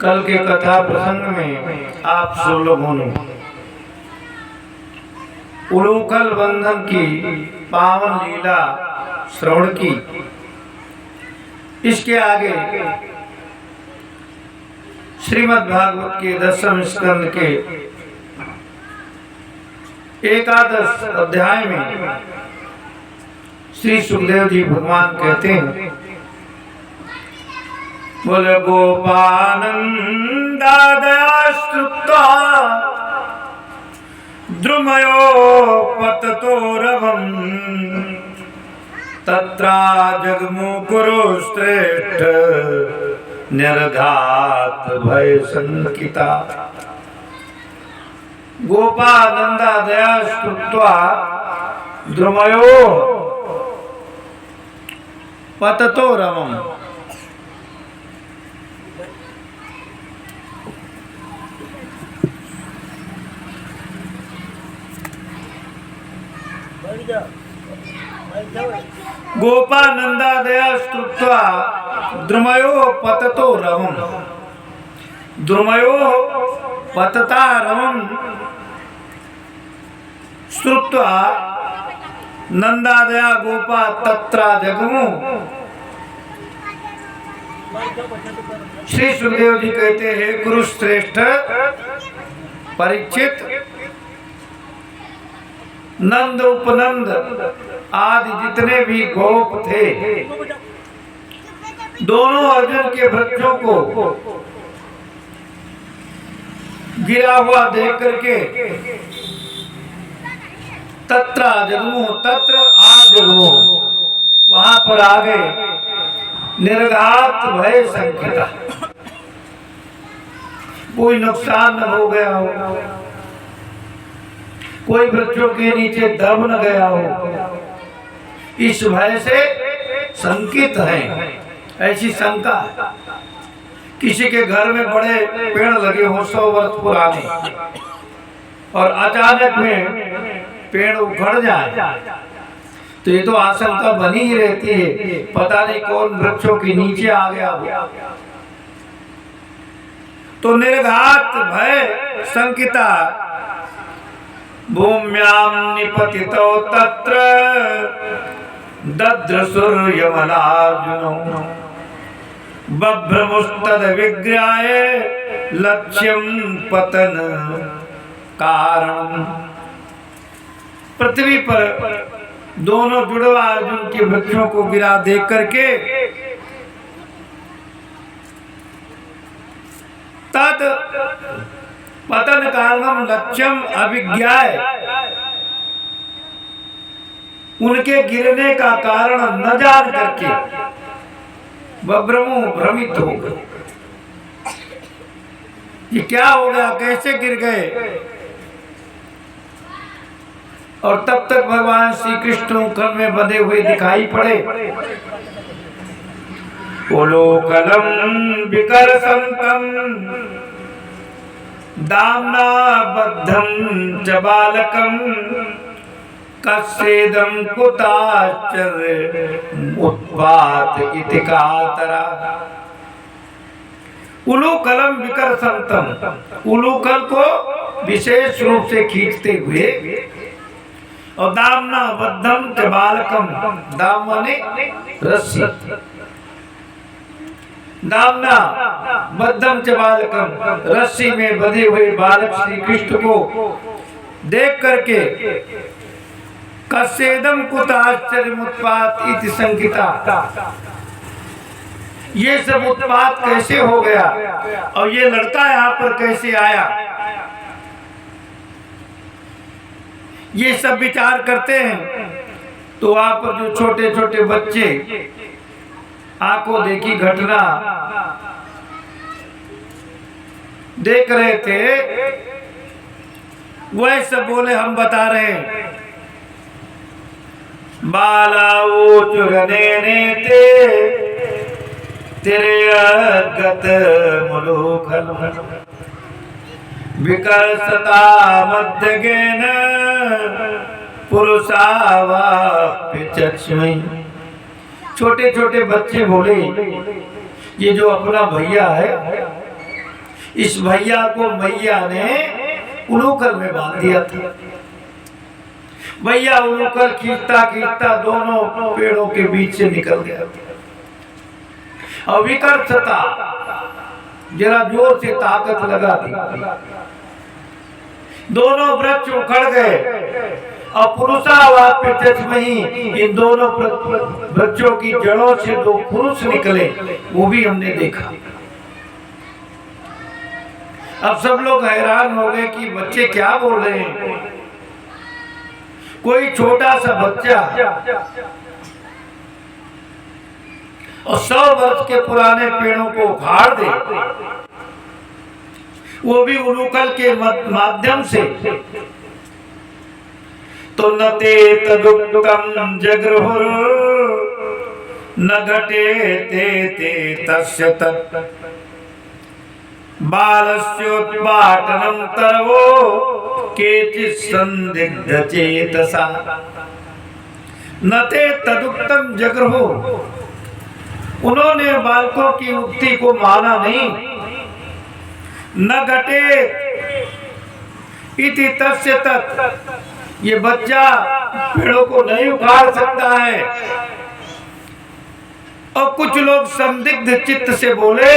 कल के कथा प्रसंग में आप सब लोगों ने उलूकल बंधन की पावन लीला श्रवण की। इसके आगे श्रीमद् भागवत के 10वें स्कंद के 11 अध्याय में श्री सुखदेव जी भगवान कहते हैं, बोले गोपानंदादयास्तुत्वा द्रुमयो पततो रवम् तत्रा जगमु कुरुश्रेष्ठ निर्घात भय संकिता। गोपानंदादयास्तुत्वा द्रुमयो पततो रवम्। गोपानंदादयास्तुत्वा द्रुमयो पततो रवम्। द्रुमयो पतता रवम् श्रुत्वा नंदादया गोपा तत्रा जगमु। श्री सुखदेव जी कहते हैं, कुरुश्रेष्ठ परीक्षित, नंद उपनंद आदि जितने भी गोप थे, दोनों अर्जुन के वृक्षों को गिरा हुआ देख करके तत्र जगमु, तत्र आ जगमु, वहां पर आ गए। निर्घात भय संकिता, कोई नुकसान न हो गया हो, कोई वृक्षों के नीचे दब न गया हो, इस भय से संकित है। ऐसी शंका, किसी के घर में बड़े पेड़ लगे हो 100 वर्ष पुराने और अचानक में पेड़ उखड़ जाए तो ये तो आशंका बनी ही रहती है, पता नहीं कौन वृक्षों के नीचे आ गया हो। तो निर्घात भय संकिता भूम्यां निपतितो तत्र दद्रसुर्यमलार्जुनो बभ्रमुस्तद विग्रहाय लक्ष्यं पतन कारण। पृथ्वी पर दोनों जुड़वा अर्जुन के वृक्षों को गिरा देख करके तद पतन कारणम लक्ष्यम अभिज्ञाय, उनके गिरने का कारण न जान करके बभ्रमु भ्रमित हो गए। ये क्या हो गया, कैसे गिर गए। और तब तक भगवान श्री कृष्ण उखल में बंधे हुए दिखाई पड़े। उलूकलम विकर्षन्तम दाम्ना बद्धं च बालकं कस्येदं कुताश्चर्य उत्पात इति कातरा। उलूकलम विकर्षन्तम, उलूकल को विशेष रूप से खींचते हुए, और दामना बद्धम च बालकम, दाम माने रस्सी, दामना बद्धम च बालकम, रस्सी में बंधे हुए बालक श्री कृष्ण को देख करके कस्येदम कुत आश्चर्यमुत्पात इति संकिता, ये सब उत्पात कैसे हो गया और ये लड़का यहाँ पर कैसे आया, ये सब विचार करते हैं। तो वहां पर जो छोटे छोटे बच्चे आंखों देखी घटना देख रहे थे, वह सब बोले हम बता रहे हैं। बाला ऊचुरने ते तेरे अगत मुलूकल विकर्षता मध्यगेन पुरुषावाप्य चक्षुषी। छोटे छोटे बच्चे बोले ये जो अपना भैया है इस भैया को मैया ने उलूकल में बांध दिया था। भैया उलूकल खींचता खींचता दोनों पेड़ों के बीच से निकल गया। और विकर्ष था, जरा जोर से ताकत लगा दी, दोनों वृक्ष उखड़ गए और पुरुषावाद प्रत्यक्ष में ही इन दोनों वृक्षों की जड़ों से दो पुरुष निकले, वो भी हमने देखा। अब सब लोग हैरान हो गए कि बच्चे क्या बोल रहे हैं। कोई छोटा सा बच्चा और 100 वर्ष के पुराने पेड़ों को उखाड़ दे, वो भी उलूकल के माध्यम से, तो न ते तदुक्तम जगृहुर न घटे ते ते तस्य तत् बालस्योद्घाटनं तरवो केचित् संदिग्ध चेतसा। न ते तदुक्तम जगृहुर, उन्होंने बालकों की उक्ति को माना नहीं। न घटे इति तस्य तत्, ये बच्चा पेड़ों को नहीं उखाड़ सकता है। और कुछ लोग संदिग्ध चित्त से बोले,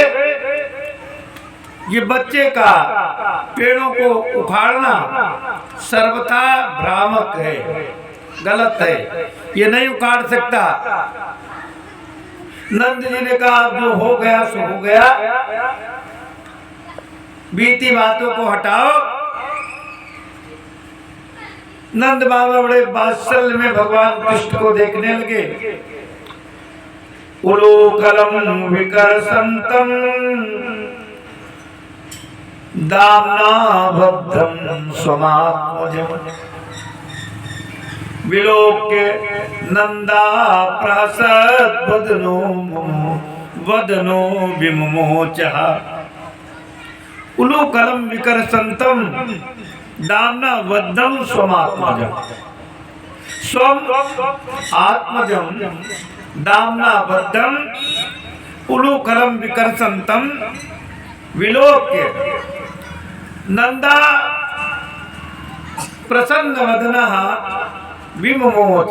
ये बच्चे का पेड़ों को उखाड़ना सर्वथा भ्रामक है, गलत है, ये नहीं उखाड़ सकता। नंद जी ने कहा जो हो गया सो हो गया, बीती बातों को हटाओ। नंद बाबा बड़े वात्सल्य में भगवान कृष्ण को देखने लगे। उलूकलम विकर्षन्तम दाम्ना बद्धं स्वमात्मजम् विलोक्य नंदा प्रहसत् वदनो विमुमोचः। उलूकलम विकर्षन्तम दाम्ना बद्धं स्वमात्मजम्, स्वम आत्मजं दाम्ना बद्धं उलूकलम विकर्षन्तम विलोक्य नंदा प्रसन्न वदनः विमुमोच।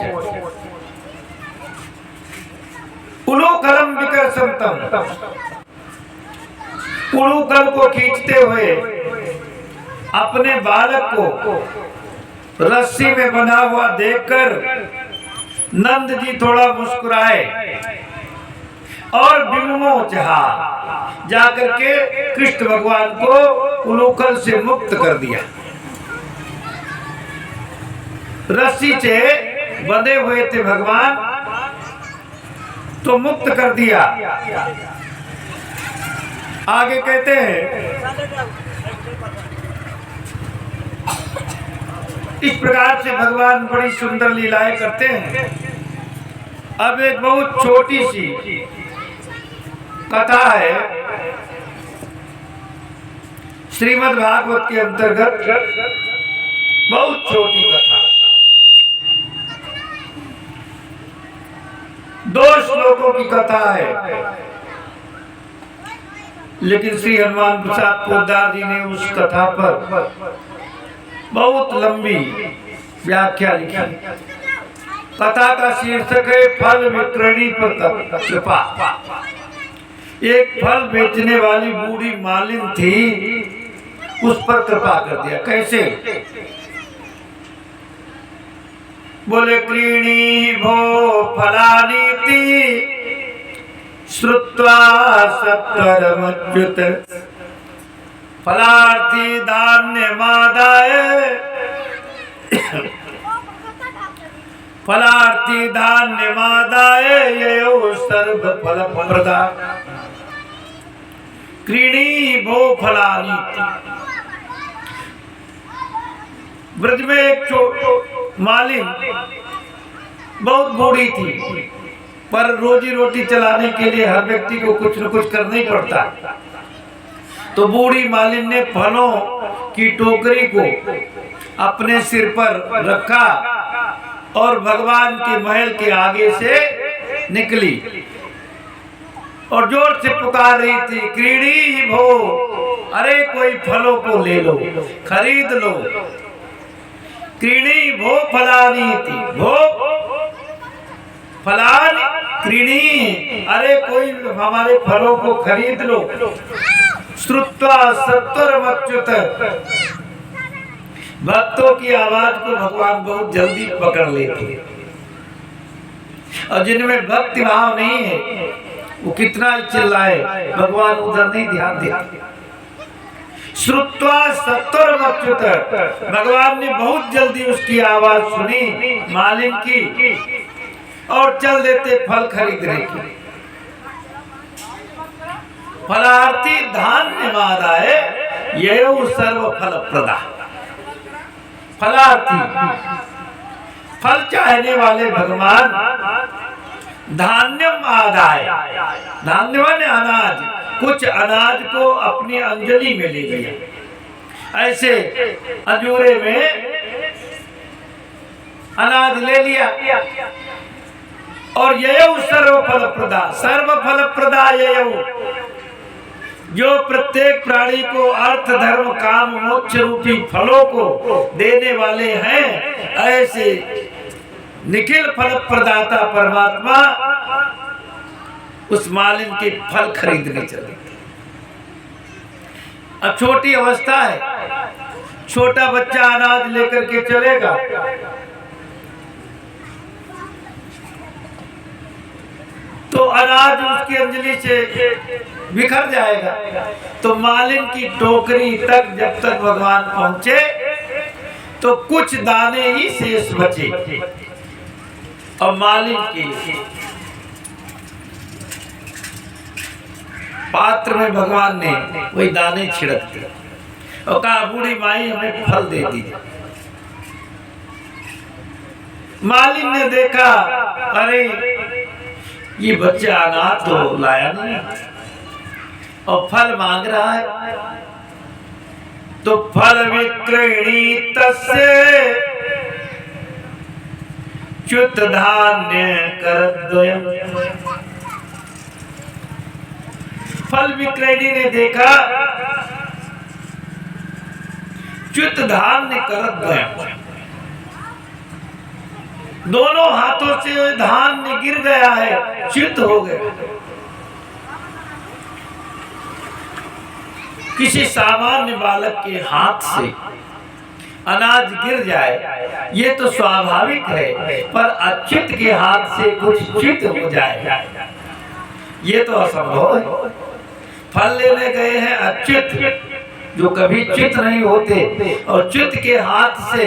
उलूकलम विकर्षन्तम, उलूकल को खींचते हुए अपने बालक को रस्सी में बंधा हुआ देखकर नंद जी थोड़ा मुस्कुराए और विमुमोचहा, जाकर के कृष्ण भगवान को उलूकल से मुक्त कर दिया। रस्सी से बंधे हुए थे भगवान, तो मुक्त कर दिया। आगे कहते हैं इस प्रकार से भगवान बड़ी सुंदर लीलाएं करते हैं। अब एक बहुत छोटी सी कथा है श्रीमद् भागवत के अंतर्गत, बहुत छोटी कथा, 2 श्लोकों की कथा है। लेकिन श्री हनुमान प्रसाद पोद्दार जी ने उस कथा पर बहुत लंबी व्याख्या लिखी। कथा का शीर्षक है फल विक्रयणी पर कृपा। एक फल बेचने वाली बूढ़ी मालिन थी, उस पर कृपा कर दिया। कैसे? बोले क्रीणी भो फलानीति श्रुत्वा सत्वरमच्युत फलार्थी धान्यमादाय फलार्थी धान्यमादाय ययो सर्व फल प्रदा। क्रीणी भो फलानीति। ब्रज में एक मालिन बहुत बूढ़ी थी, पर रोजी रोटी चलाने के लिए हर व्यक्ति को कुछ न कुछ करना ही पड़ता। तो बूढ़ी मालिन ने फलों की टोकरी को अपने सिर पर रखा और भगवान के महल के आगे से निकली और जोर से पुकार रही थी, क्रीणी भो अरे कोई फलों को ले लो, खरीद लो। क्रीणी भो फलानी थी, भो फलानी क्रीणी, अरे कोई हमारे फलों को खरीद लो। श्रुत्वा सत्वरमच्युत, भक्तों की आवाज को भगवान बहुत जल्दी पकड़ लेते, और जिनमें भक्ति भाव नहीं है वो कितना ही चिल्लाए, भगवान उधर नहीं ध्यान देते। श्रुत्वा सत्वरमच्युत, भगवान ने बहुत जल्दी उसकी आवाज सुनी मालिन की, और चल देते फल खरीदने की। फलार्थी धान्यवादाय ययो सर्व फल प्रदा, फलार्थी फल चाहने वाले भगवान धान्यम आदाय, धान्य माने अनाज, कुछ अनाज को अपनी अंजलि में ले लिया, ऐसे अजूरे में अनाज ले लिया। और ययौ सर्व फल प्रदा, सर्व फल प्रदा ययौ, जो प्रत्येक प्राणी को अर्थ धर्म काम मोक्ष रूपी फलों को देने वाले हैं, ऐसे निखिल फल प्रदाता परमात्मा उस मालिन के फल खरीदने चले। अब छोटी अवस्था है, छोटा बच्चा अनाज लेकर के चलेगा, तो अनाज उसकी अंजलि से बिखर जाएगा। तो मालिन की टोकरी तक जब तक भगवान पहुंचे तो कुछ दाने ही शेष बचे, और मालिन के पात्र में भगवान ने वही दाने छिड़क दिए और कहा बूढ़ी माई हमें फल दे दीजिए। मालिन ने देखा अरे ये बच्चा अनाथ तो लाया नहीं और फल मांग रहा है, तो फल विक्रयणी तस्य च्युत धान्य करद्वयम्, फल विक्रयणी ने देखा च्युत धान्य करद्वयम्, दोनों हाथों से धान्य गिर गया है, च्युत हो गया। किसी सामान्य बालक के हाथ से अनाज गिर जाए ये तो स्वाभाविक है, पर अच्युत के हाथ से कुछ च्युत हो जाए ये तो असंभव है। फल लेने गए हैं अच्युत, जो कभी च्युत नहीं होते, और च्युत के हाथ से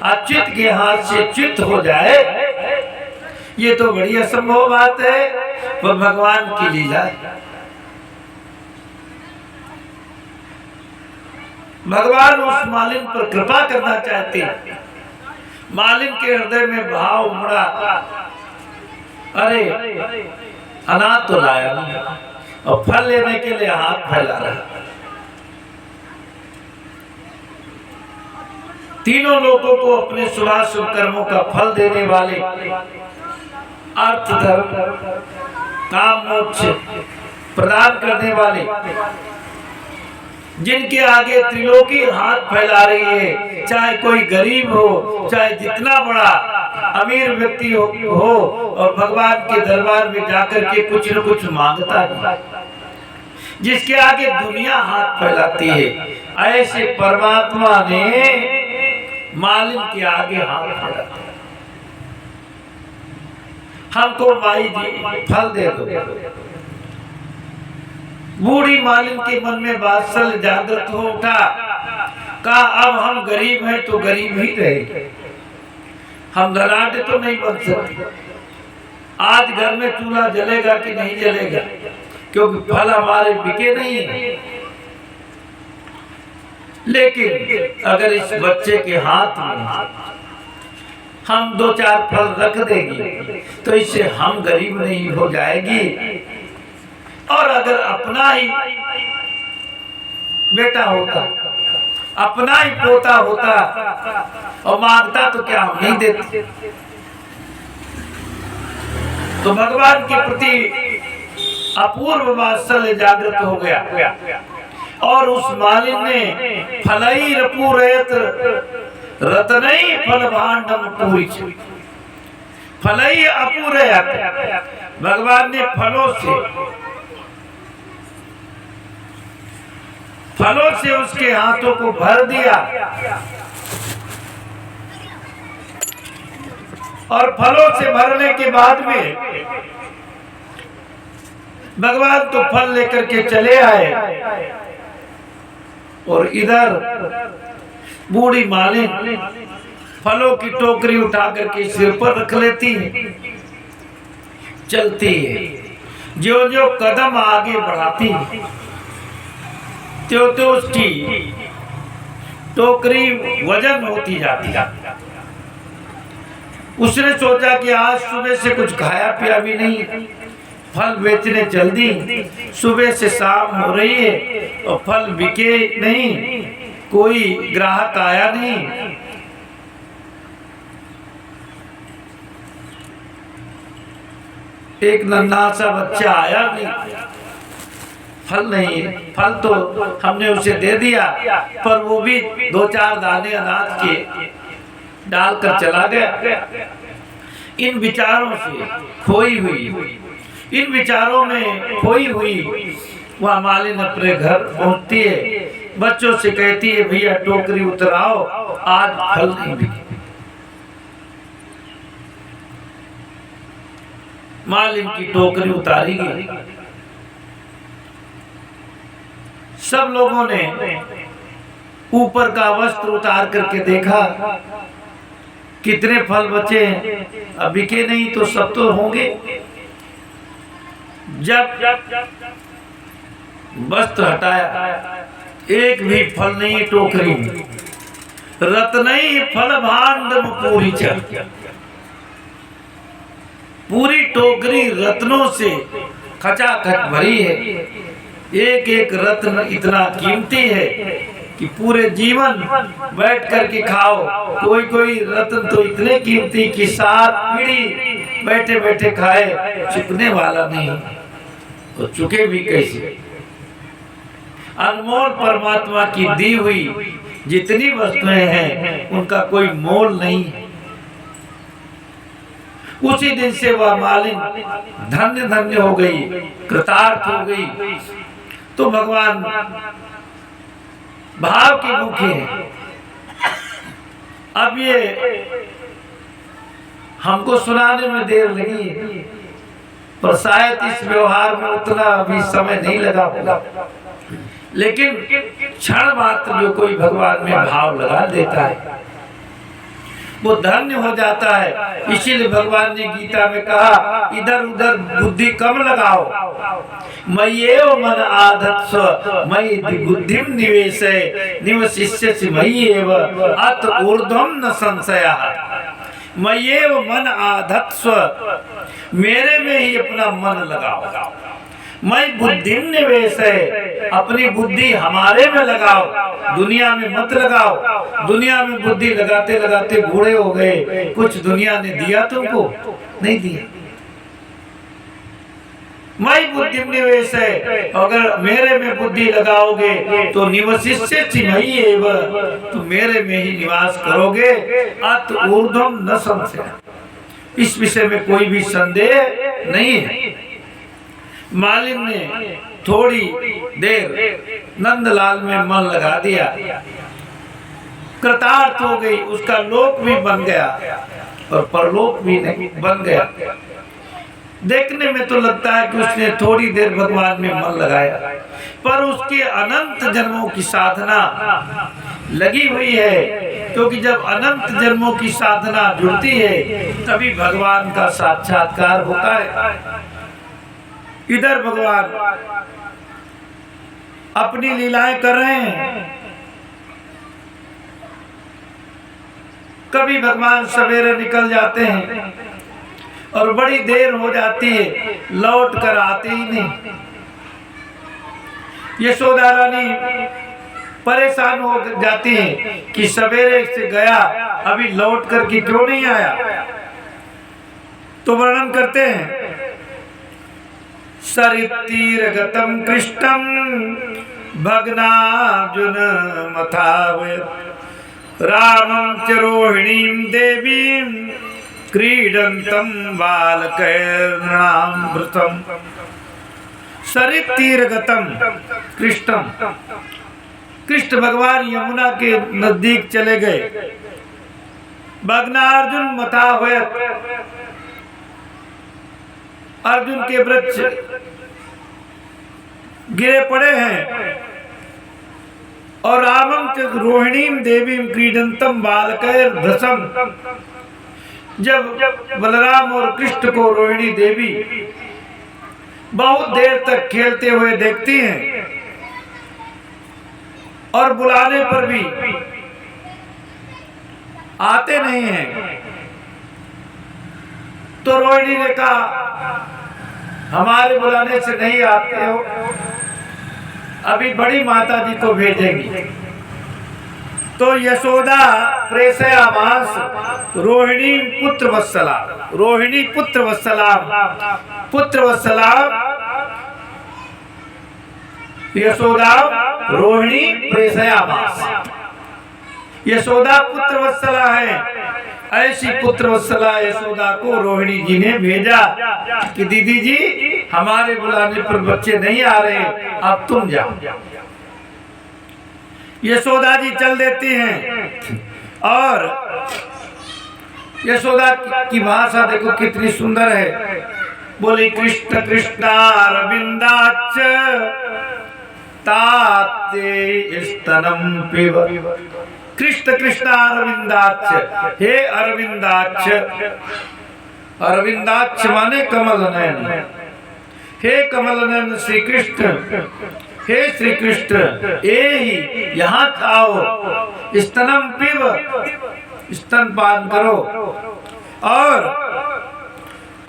अच्युत के हाथ से च्युत हो जाए ये तो बड़ी असंभव बात है, पर भगवान की लीला है। भगवान उस मालिन पर कृपा करना चाहते, मालिन के हृदय में भाव उमड़ा, अरे अनाथ तो लाया नहीं और फल लेने के लिए हाथ फैला रहा। तीनों लोगों को अपने शुभ कर्मों का फल देने वाले, अर्थ धर्म काम मोक्ष प्रदान करने वाले, जिनके आगे त्रिलोकी हाथ फैला रही है, चाहे कोई गरीब हो चाहे जितना बड़ा अमीर व्यक्ति हो और भगवान के दरबार में जाकर के कुछ न कुछ मांगता है, जिसके आगे दुनिया हाथ फैलाती है, ऐसे परमात्मा ने मालिन के आगे हाथ फैला, हमको माई जी फल दे दो। बूढ़ी मालिन के मन में वात्सल्य जागृत हो उठा, कहा अब हम गरीब हैं तो गरीब ही रहे, हम धनाढ्य तो नहीं बन सकते। आज घर में चूल्हा जलेगा कि नहीं जलेगा, क्योंकि फल हमारे बिके नहीं है। लेकिन अगर इस बच्चे के हाथ में हम 2-4 फल रख देंगे तो इससे हम गरीब नहीं हो जाएगी, और अगर अपना ही बेटा होता, अपना ही पोता होता और मांगता तो क्या हम नहीं देते। तो भगवान के प्रति अपूर्व वात्सल्य जागृत हो गया, और उस मालिन ने फलई रपूरेत रतनई फल भांडम पूरी, फलई अपूरेत, भगवान ने फलों से उसके हाथों को भर दिया, और फलों से भरने के बाद में भगवान तो फल लेकर के चले आए, और इधर बूढ़ी मालिन फलों की टोकरी उठा करके सिर पर रख लेती है, चलती है। जो जो कदम आगे बढ़ाती त्यों त्यों उसकी टोकरी वजन होती जाती है। उसने सोचा कि आज सुबह से कुछ खाया पिया भी नहीं, फल बेचने चल दी, सुबह से शाम हो रही है और फल बिके नहीं, कोई ग्राहक आया नहीं। एक नन्हा सा बच्चा आया नहीं, फल नहीं, फल तो हमने उसे दे दिया, पर वो भी 2-4 दाने अनाज के डालकर चला गया। इन विचारों से खोई हुई, इन विचारों में खोई हुई वह मालिन अपने घर पहुंचती है, बच्चों से कहती है भैया टोकरी उतराओ, आज फल नहीं बिके। मालिन की टोकरी उतारी गई, सब लोगों ने ऊपर का वस्त्र उतार करके देखा कितने फल बचे हैं, अब बिके नहीं तो सब तो होंगे। जब वस्त्र हटाया एक भी फल नहीं टोकरी में, रत्नई फल भांडम पूरी चल, पूरी टोकरी रत्नों से खचाखच भरी है। एक एक रत्न इतना कीमती है कि पूरे जीवन बैठ करके खाओ, कोई कोई रत्न तो इतने कीमती कि 7 पीढ़ी बैठे बैठे खाए, चुकने वाला नहीं, तो चुके भी कैसे। अनमोल परमात्मा की दी हुई जितनी वस्तुएं हैं उनका कोई मोल नहीं। उसी दिन से वह मालिन धन्य धन्य हो गई, कृतार्थ हो गई। तो भगवान भाव के मुखे हैं। अब ये हमको सुनाने में देर लगी, पर शायद इस व्यवहार में उतना अभी समय नहीं लगा होगा, लेकिन क्षण मात्र जो कोई भगवान में भाव लगा देता है वो धन्य हो जाता है। इसीलिए भगवान ने गीता में कहा इधर उधर बुद्धि कम लगाओ, मय्येव मन आधत्स्व मयि बुद्धिम निवेशय निवसिष्यसि मय्येव अत ऊर्ध्वं न संशयः। मय्येव मन आधत्स्व, मेरे में ही अपना मन लगाओ। मैं बुद्धि निवेश है, अपनी बुद्धि हमारे में लगाओ, दुनिया में मत लगाओ। दुनिया में बुद्धि लगाते लगाते बूढ़े हो गए, कुछ दुनिया ने दिया तुमको? नहीं दिया। मैं बुद्धि निवेश है, अगर मेरे में बुद्धि लगाओगे तो निवसिष्यसि मय्येव, तो मेरे में ही निवास करोगे। अत ऊर्ध्वं न संशयः, इस विषय में कोई भी संदेह नहीं है। मालिन ने थोड़ी देर नंदलाल में मन लगा दिया, कृतार्थ हो गई, उसका लोक भी बन गया और परलोक भी नहीं बन गया। देखने में तो लगता है कि उसने थोड़ी देर भगवान में मन लगाया, पर उसके अनंत जन्मों की साधना लगी हुई है, क्योंकि जब अनंत जन्मों की साधना जुड़ती है तभी भगवान का साक्षात्कार होता है। इधर भगवान अपनी लीलाएं कर रहे हैं। कभी भगवान सवेरे निकल जाते हैं और बड़ी देर हो जाती है, लौट कर आते ही नहीं। यशोदा रानी परेशान हो जाती है कि सवेरे से गया, अभी लौट कर के क्यों नहीं आया। तो वर्णन करते हैं, सरितीरगतं कृष्णं भग्नार्जुन मथावयत् रामं च रोहिणीं देवीं क्रीडन्तं बालकैर्नृणामृतं सरितीरगतं कृष्णं। कृष्ण भगवान यमुना के नजदीक चले गए। भग्नार्जुन मथावयत्, अर्जुन के वृक्ष गिरे पड़े हैं। और रामं च रोहिणीं देवीं क्रीडंतम बालकैर्भृशं, जब बलराम और कृष्ण को रोहिणी देवी बहुत देर तक खेलते हुए देखती हैं और बुलाने पर भी आते नहीं हैं, तो रोहिणी ने कहा हमारे बुलाने से नहीं आते हो, अभी बड़ी माता जी को भेजेंगी। तो यशोदा प्रेषयामास रोहिणी पुत्र वत्सला, रोहिणी पुत्र वत्सला, पुत्र वत्सला यशोदा रोहिणी प्रेषयामास। यशोदा पुत्र वत्सला है, ऐसी पुत्र वत्सला यशोदा को रोहिणी जी ने भेजा कि दीदी जी हमारे बुलाने पर बच्चे नहीं आ रहे, अब तुम जाओ। यशोदा जी चल देती हैं। और यशोदा की भाषा देखो कितनी सुंदर है। बोली कृष्ण कृष्णारविंदाच्च ताते स्तनम पिब। कृष्ण कृष्णारविंदाच्च, हे अरविंदाच्च, अरविंदाच्च माने कमल नयन, हे कमल नयन श्री कृष्ण, हे श्री कृष्ण एहि यहाँ आओ, स्तनम पिब, स्तनपान करो। और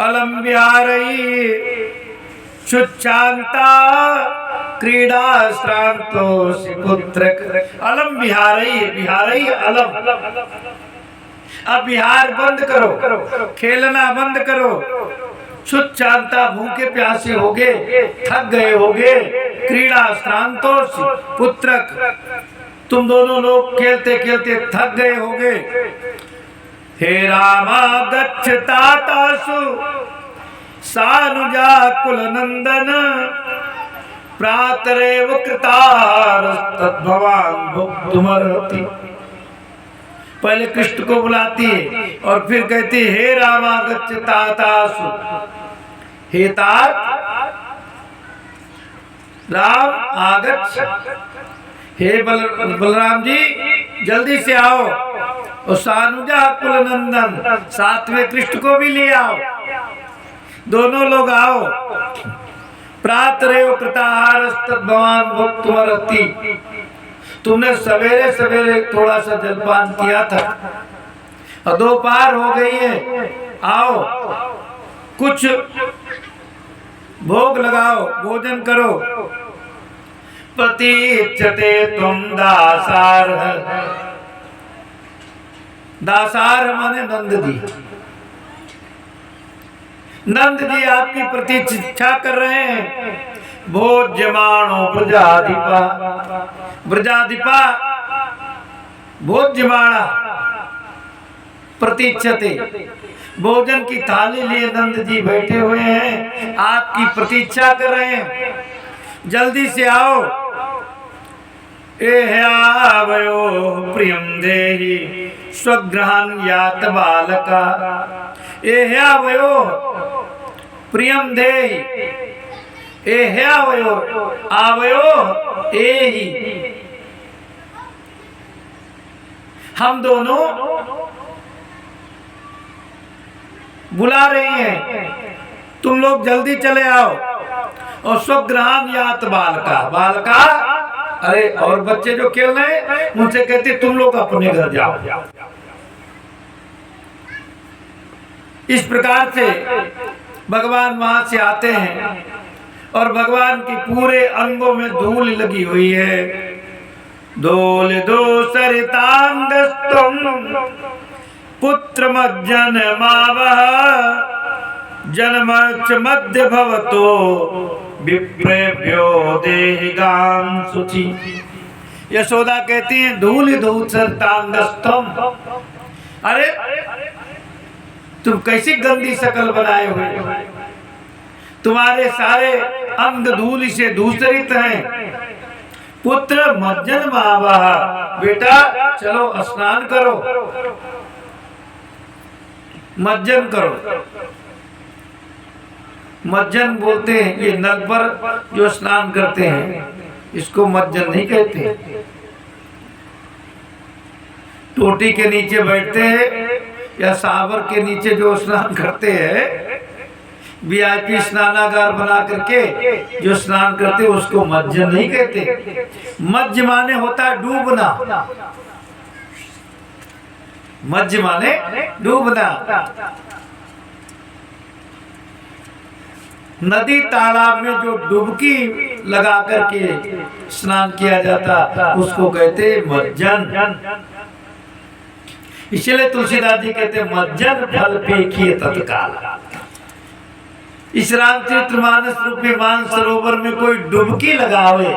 अलम विहारई शुच्छांता क्रीडा श्रांतो पुत्र। अलम विहारई, विहारई अलम, अब विहार बंद करो, खेलना बंद करो। शुच्छांता भूखे प्यासे होगे, थक गए होगे। क्रीडा श्रांतो पुत्रक, तुम दोनों लोग खेलते खेलते थक गए होगे। हे रामा गच्छतातासु सानुजा कुल नंदन प्रातरेव कृतारस्तद्भवान् भोक्तुमर्हति। पहले कृष्ण को बुलाती है और फिर कहती हे रामा गच्छतातासु, हे तात राम आगच्छ, हे बलराम जी जल्दी से आओ। और सानुजा कुल नंदन, साथ में कृष्ण को भी ले आओ, दोनों लोग आओ। प्रातरेव कृताहारस्तद्भवान् भोक्तुमर्हति, तुमने सवेरे सवेरे थोड़ा सा जलपान किया था और दोपहर हो गई है, आओ कुछ भोग लगाओ, भोजन करो। प्रतीक्षते तुम दासार, दासार माने नंद जी, नंद जी आपकी प्रतीक्षा कर रहे हैं। भोज्यमानो ब्रजाधिपा, ब्रजाधिपा भोज्यमाणा प्रतीक्षते, भोजन की थाली लिए नंद जी बैठे हुए हैं, आपकी प्रतीक्षा कर रहे हैं, जल्दी से आओ। एह्यावयो प्रियं देहि स्वगृहं यात बालका। एह्यावयो प्रियं देहि, एह्यावयो आवयो एहि, हम दोनों बुला रही हैं, तुम लोग जल्दी चले आओ। और स्वगृहं यात बालका, बालका अरे और बच्चे जो खेल रहे हैं उनसे कहते तुम लोग अपने घर जाओ। इस प्रकार से भगवान वहां से आते हैं और भगवान की पूरे अंगों में धूल लगी हुई है। दोल दो सरितांगस्तुम पुत्र मज्जनमावह जन्मच मध्य भवतो विप्रेभ्यो देहि गाम शुचि। यशोदा कहती हैं धूल धूसरतांगस्तम, अरे तुम कैसी गंदी शक्ल बनाए हुए, तुम्हारे सारे अंग धूल से धूसरित हैं। पुत्र मज्जन महावाह, बेटा चलो स्नान करो, मज्जन करो। मज्जन बोलते हैं ये नल पर जो स्नान करते हैं, इसको मज्जन नहीं कहते। टोटी के नीचे बैठते हैं या सावर के नीचे जो स्नान करते हैं, वीआईपी स्नानागार बना करके जो स्नान करते हैं, उसको मज्जन नहीं कहते। मज्ज माने होता है डूबना, मज्ज माने डूबना। नदी तालाब में जो डुबकी लगा करके स्नान किया जाता, उसको कहते मज्जन। इसलिए तुलसीदास जी कहते मज्जन फल पेखिए तत्काल। इस रामचरितमानस रूपी मानसरोवर में कोई डुबकी लगावे,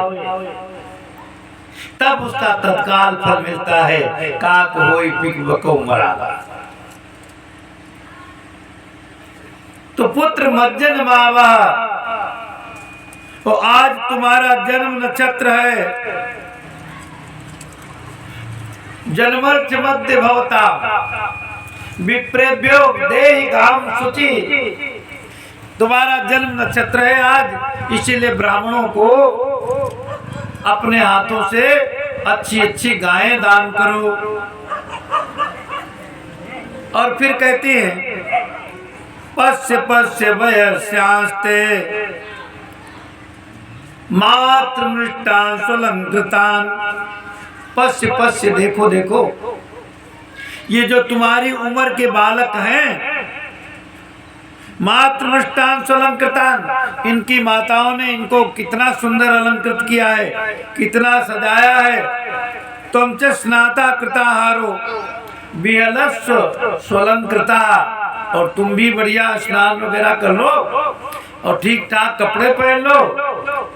तब उसका तत्काल फल मिलता है। काक होई पिक बको मरा। तो पुत्र मज्जन मावा, तो आज तुम्हारा जन्म नक्षत्र है। जन्मर्थ मध्य भवता विप्रेभ्यो देहि गाम शुचि। तुम्हारा जन्म नक्षत्र है आज, इसीलिए ब्राह्मणों को अपने हाथों से अच्छी अच्छी गायें दान करो। और फिर कहती हैं पश्य पश्य वयस्यास्ते मातृ मृष्टान स्वलंकृतान। पश्य पश्य, देखो देखो, ये जो तुम्हारी उम्र के बालक हैं, मातृ मृष्टान स्वलंकृतान, इनकी माताओं ने इनको कितना सुंदर अलंकृत किया है, कितना सजाया है। तुम च स्नाता कृताहारो विहलस्व स्वलंकृता, और तुम भी बढ़िया स्नान वगैरह कर लो और ठीक ठाक कपड़े पहन लो,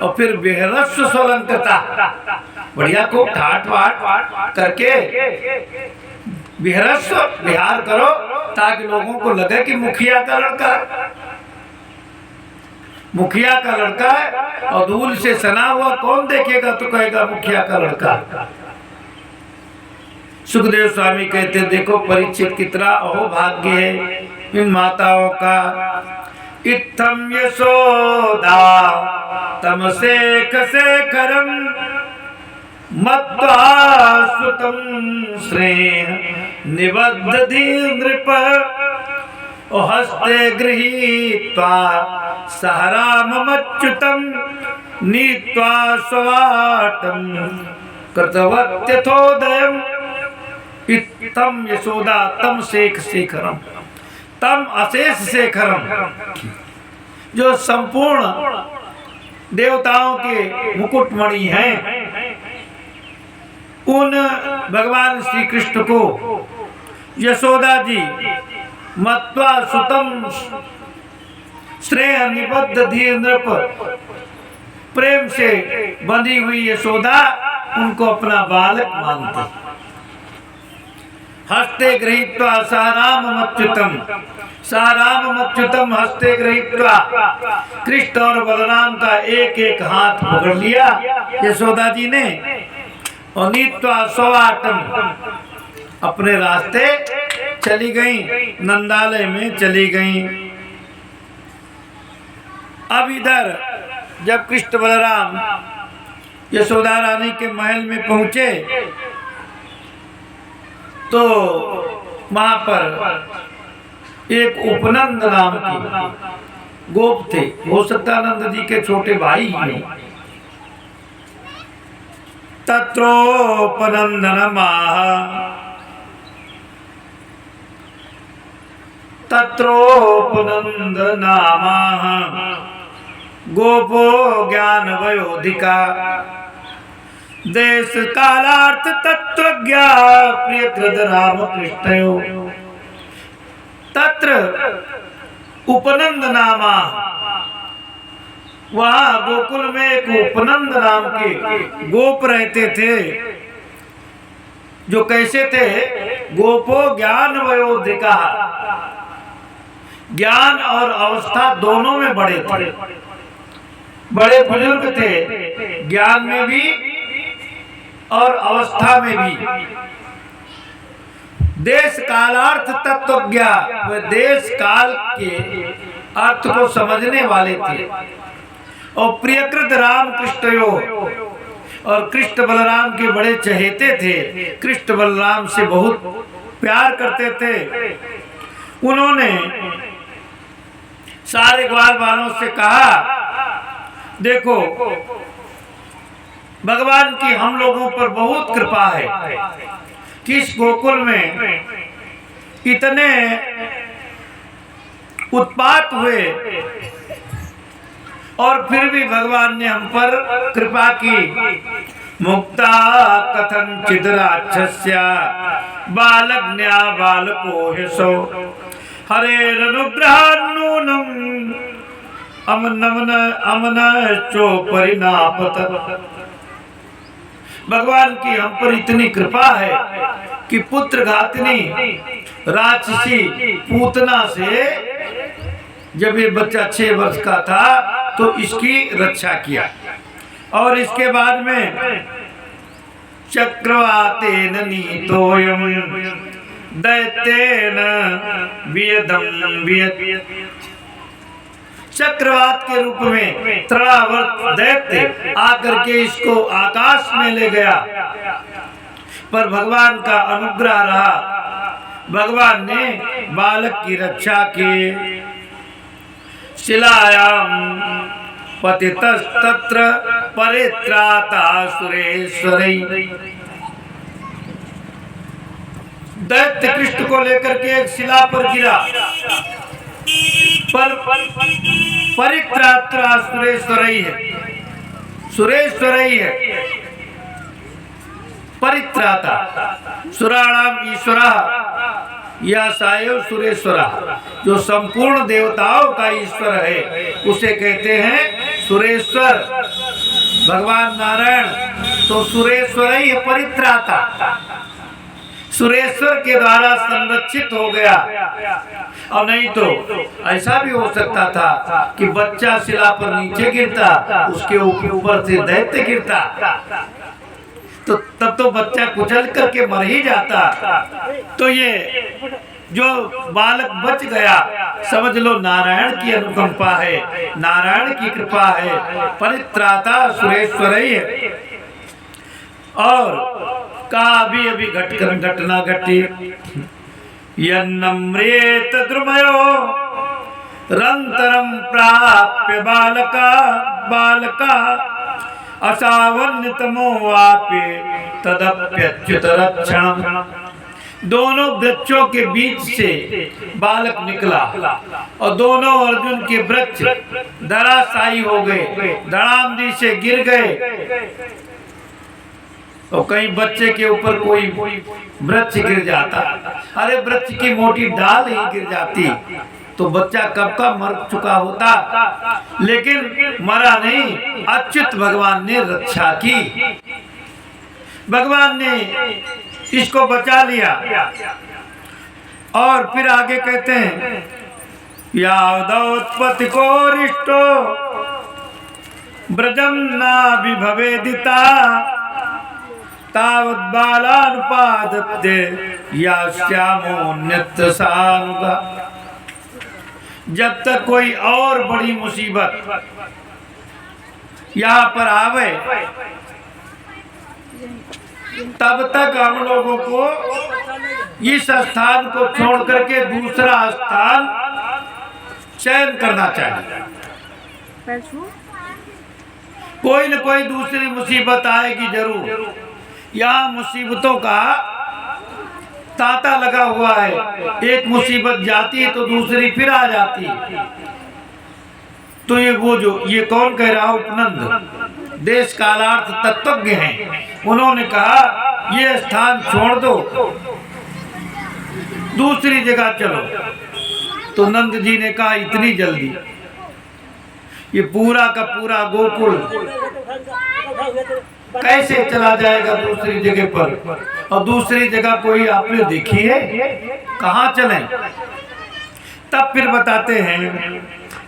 और फिर विहलस्व स्वलंकृता, बढ़िया को ठाट वाट करके विहरस्व विहार करो, ताकि लोगों को लगे कि मुखिया का लड़का है, मुखिया का लड़का है। और धूल से सना हुआ कौन देखेगा तो कहेगा मुखिया का लड़का। सुखदेव स्वामी कहते देखो परीक्षित कितना अहोभाग्य है इन माताओं का। इत्थम यशोदा तम शेखरम मत्वा सुतम श्रेय निबद्धधि नृप। हस्ते गृहीत्वा सहरामच्युतम नीत्वा स्वाटम कृतवत्यथोदयम्। इत्थम यशोदा तम शेखरम, तम अशेष शेखरम, जो संपूर्ण देवताओं के मुकुटमणि हैं, उन भगवान श्री कृष्ण को यशोदा जी मत्वा सुतम श्रेय निबद्ध धीर नृप, प्रेम से बंधी हुई यशोदा उनको अपना बालक मानते। हस्ते गृहीत्वा सारामच्युतम, सारामच्युतम हस्ते गृहीत्वा, कृष्ण और बलराम का एक एक हाथ पकड़ लिया यशोदा जी ने, और नीत्वा स्वाटम, अपने रास्ते चली गई, नंदालय में चली गई। अब इधर जब कृष्ण बलराम यशोदा रानी के महल में पहुंचे तो वहां पर एक उपनंद नाम की गोप थे, हो सकता नंद जी के छोटे भाई ही। तत्रोपनंद नामाः गोपो ज्ञान वयोधिका। देश कालार्थ तत्वज्ञा प्रियकृत राम कृष्णयो। तत्र उपनंद नामा, वहां गोकुल में एक उपनंद नाम के गोप रहते थे, जो कैसे थे? गोपो ज्ञान वयोधिका, ज्ञान और अवस्था दोनों में बड़े थे, बड़े बुजुर्ग थे, ज्ञान में भी और अवस्था में भी। देश कालार्थ तत्वज्ञ, वे देश काल के अर्थ को समझने वाले थे। और प्रियकृत राम कृष्णयो, और कृष्ण बलराम के बड़े चहेते थे, कृष्ण बलराम से बहुत प्यार करते थे। उन्होंने सारे ग्वाल वालों से कहा, देखो भगवान की हम लोगों पर बहुत कृपा है कि इस गोकुल में इतने उत्पात हुए और फिर भी भगवान ने हम पर कृपा की। मुक्ता कथंचित् राक्षस्य बालज्ञा बालको हेसो हरेरनुग्रहान्नूनम् अमनश्चो परिणापत। भगवान की हम पर इतनी कृपा है कि पुत्र घातनी राक्षसी पूतना से जब ये बच्चा 6 वर्ष का था तो इसकी रक्षा किया। और इसके बाद में चक्रवातेन नीतोयम दैत्येन वियदम वियत, चक्रवात के रूप में त्रणावर्त दैत्य आकर के इसको आकाश में ले गया, पर भगवान का अनुग्रह रहा। भगवान ने बालक की रक्षा की। शिलायाम पतितस्तत्र परित्राता सुरेश्वरै, दैत्य कृष्ण को लेकर के एक शिला पर गिरा, पर परित्राता सुरेश्वरै है, सुरेश्वरै है परित्राता। सुराणाम ईश्वरः या सायो सुरेश्वरा, जो संपूर्ण देवताओं का ईश्वर है उसे कहते हैं सुरेश्वर। भगवान नारायण तो सुरेश्वर ही परित्राता, सुरेश्वर के द्वारा संरक्षित हो गया। और नहीं तो ऐसा भी हो सकता था कि बच्चा शिला पर नीचे गिरता, उसके ऊपर से दैत्य गिरता, तो तब तो बच्चा कुचल करके मर ही जाता। तो ये जो बालक बच गया, समझ लो नारायण की अनुकंपा है, नारायण की कृपा है, परित्राता सुरेश्वर ही है। और का अभी घटना घटी। यन्नम्रेत द्रुमयो रंतरम प्राप्य बालका असावन्यतमो वापे तदप्यच्युत रक्षणम्। दोनों वृक्षों के बीच से बालक निकला और दोनों अर्जुन के वृक्ष धराशायी हो गए, धड़ामदी से गिर गए। और कहीं बच्चे के ऊपर कोई वृक्ष गिर जाता, अरे वृक्ष की मोटी डाल ही गिर जाती तो बच्चा कब का मर चुका होता, लेकिन मरा नहीं, अच्युत भगवान ने रक्षा की, भगवान ने इसको बचा लिया। और फिर आगे कहते हैं यावदोत्पत्ति को रिष्टो ब्रजम नाभिभवेदिता तावत् बालानुपादत्ते यास्यामोन्यत्र सानुगा। जब तक कोई और बड़ी मुसीबत यहाँ पर आवे तब तक हम लोगों को इस स्थान को छोड़ करके दूसरा स्थान चयन करना चाहिए। कोई न कोई दूसरी मुसीबत आएगी जरूर। यहाँ मुसीबतों का तांता लगा हुआ है, एक मुसीबत जाती है तो दूसरी फिर आ जाती है। तो ये वो जो ये कौन कह रहा, उपनंद देश कालार्थ तत्वज्ञ हैं, उन्होंने कहा ये स्थान छोड़ दो, दूसरी जगह चलो। तो नंद जी ने कहा इतनी जल्दी, ये पूरा का पूरा गोकुल कैसे चला जाएगा दूसरी जगह पर? और दूसरी जगह कोई आपने देखी है? कहाँ चले? तब फिर बताते हैं